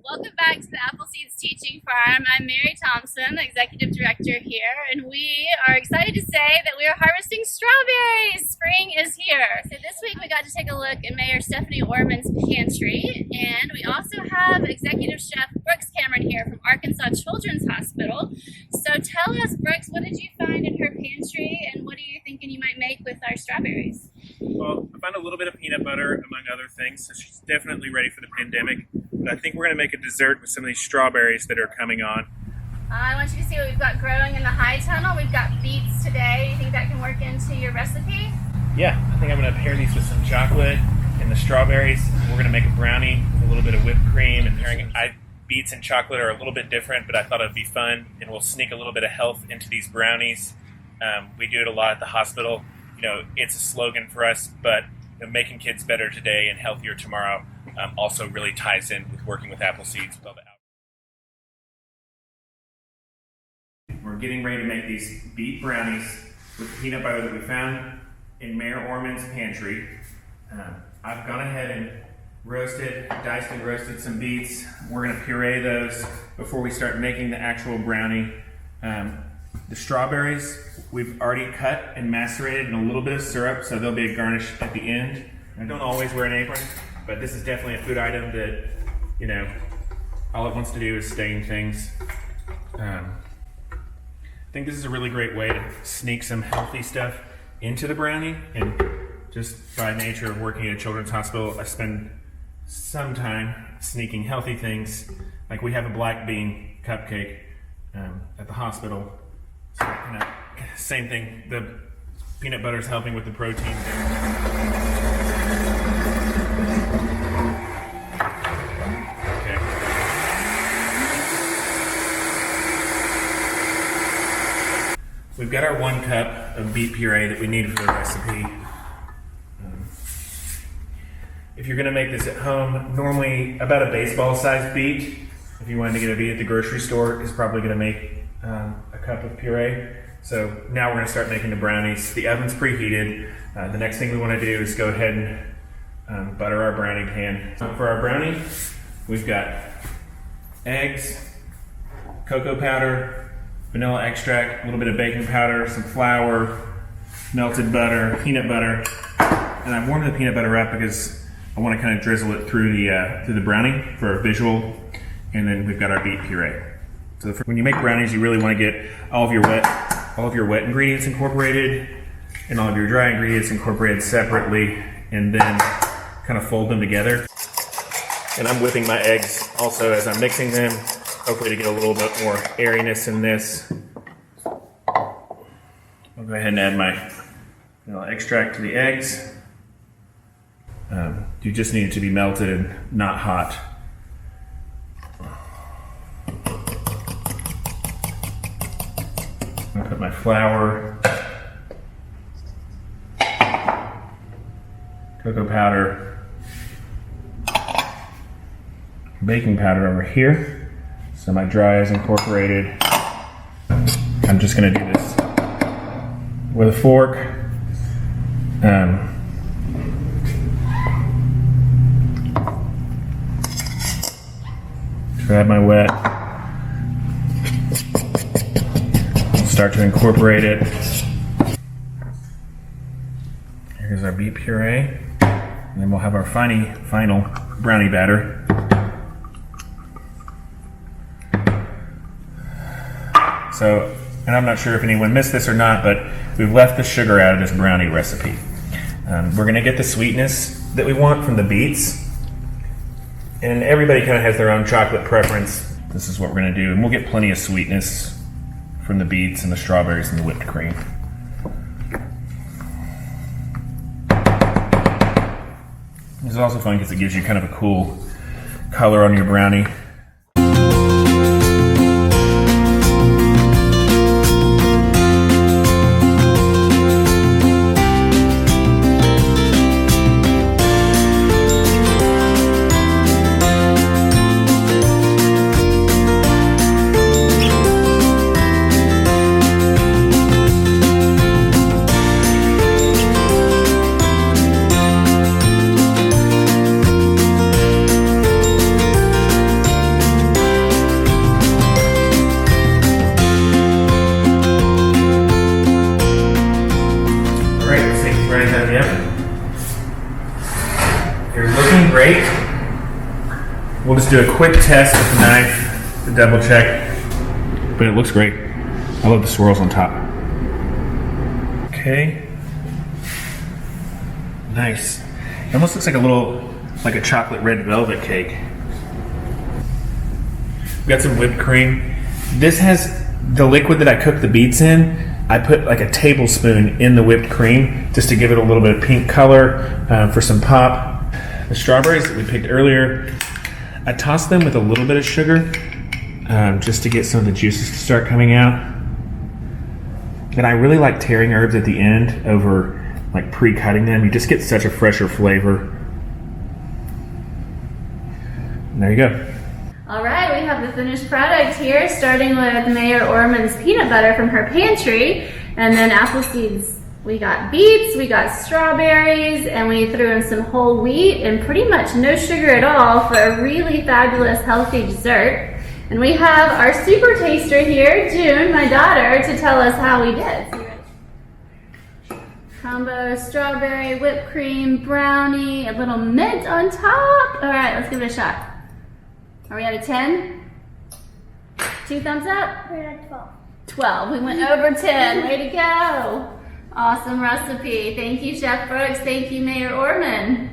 Welcome back to the Apple Seeds Teaching Farm. I'm Mary Thompson, the Executive Director here, and we are excited to say that we are harvesting strawberries. Spring is here. So this week we got to take a look in Mayor Stephanie Orman's pantry, and we also have Executive Chef Brooks Cameron here from Arkansas Children's Hospital. So tell us, Brooks, what did you find in her pantry, and what are you thinking you might make with our strawberries? Well, I found a little bit of peanut butter, among other things, so she's definitely ready for the pandemic. But I think we're going to make a dessert with some of these strawberries that are coming on. I want you to see what we've got growing in the high tunnel. We've got beets today. Do you think that can work into your recipe? Yeah, I think I'm going to pair these with some chocolate and the strawberries. We're going to make a brownie with a little bit of whipped cream and pairing. Beets and chocolate are a little bit different, but I thought it'd be fun, and we'll sneak a little bit of health into these brownies. We do it a lot at the hospital. You know, it's a slogan for us, but making kids better today and healthier tomorrow also really ties in with working with apple seeds. We're getting ready to make these beet brownies with the peanut butter that we found in Mayor Orman's pantry. I've gone ahead and diced and roasted some beets. We're going to puree those before we start making the actual brownie. The strawberries we've already cut and macerated in a little bit of syrup, so there'll be a garnish at the end. I don't always wear an apron, but this is definitely a food item that, you know, all it wants to do is stain things. I think this is a really great way to sneak some healthy stuff into the brownie, and just by nature of working at a children's hospital, I spend some time sneaking healthy things. Like we have a black bean cupcake at the hospital. So same thing, the peanut butter is helping with the protein there. Okay. We've got our 1 cup of beet puree that we need for the recipe. If you're going to make this at home, normally about a baseball-sized beet, if you wanted to get a beet at the grocery store, is probably going to make a cup of puree. So now we're going to start making the brownies. The oven's preheated. The next thing we want to do is go ahead and butter our brownie pan. So for our brownie, we've got eggs, cocoa powder, vanilla extract, a little bit of baking powder, some flour, melted butter, peanut butter, and I've warmed the peanut butter up because I want to kind of drizzle it through the brownie for a visual. And then we've got our beet puree. So when you make brownies, you really want to get all of your wet ingredients incorporated and all of your dry ingredients incorporated separately, and then kind of fold them together. And I'm whipping my eggs also as I'm mixing them, hopefully to get a little bit more airiness in this. I'll go ahead and add my vanilla extract to the eggs. You just need it to be melted and not hot. I'm going to put my flour, cocoa powder, baking powder over here. So my dry is incorporated. I'm just going to do this with a fork. Grab my wet. Start to incorporate it. Here's our beet puree. And then we'll have our final brownie batter. So, and I'm not sure if anyone missed this or not, but we've left the sugar out of this brownie recipe. We're going to get the sweetness that we want from the beets. And everybody kind of has their own chocolate preference. This is what we're going to do. And we'll get plenty of sweetness from the beets and the strawberries and the whipped cream. This is also fun because it gives you kind of a cool color on your brownie. We'll just do a quick test with the knife to double check. But it looks great. I love the swirls on top. Okay. Nice. It almost looks like like a chocolate red velvet cake. We got some whipped cream. This has the liquid that I cooked the beets in. I put like a tablespoon in the whipped cream just to give it a little bit of pink color for some pop. The strawberries that we picked earlier, I tossed them with a little bit of sugar just to get some of the juices to start coming out. And I really like tearing herbs at the end over like pre-cutting them. You just get such a fresher flavor. And there you go. All right, we have the finished product here, starting with Mayor Orman's peanut butter from her pantry, and then apple seeds. We got beets, we got strawberries, and we threw in some whole wheat and pretty much no sugar at all for a really fabulous, healthy dessert. And we have our super taster here, June, my daughter, to tell us how we did. So you ready? Combo strawberry, whipped cream, brownie, a little mint on top. All right, let's give it a shot. Are we at a 10? 2 thumbs up? We're at 12. 12. We went over 10. Way to go. Awesome recipe. Thank you, Chef Brooks. Thank you, Mayor Orman.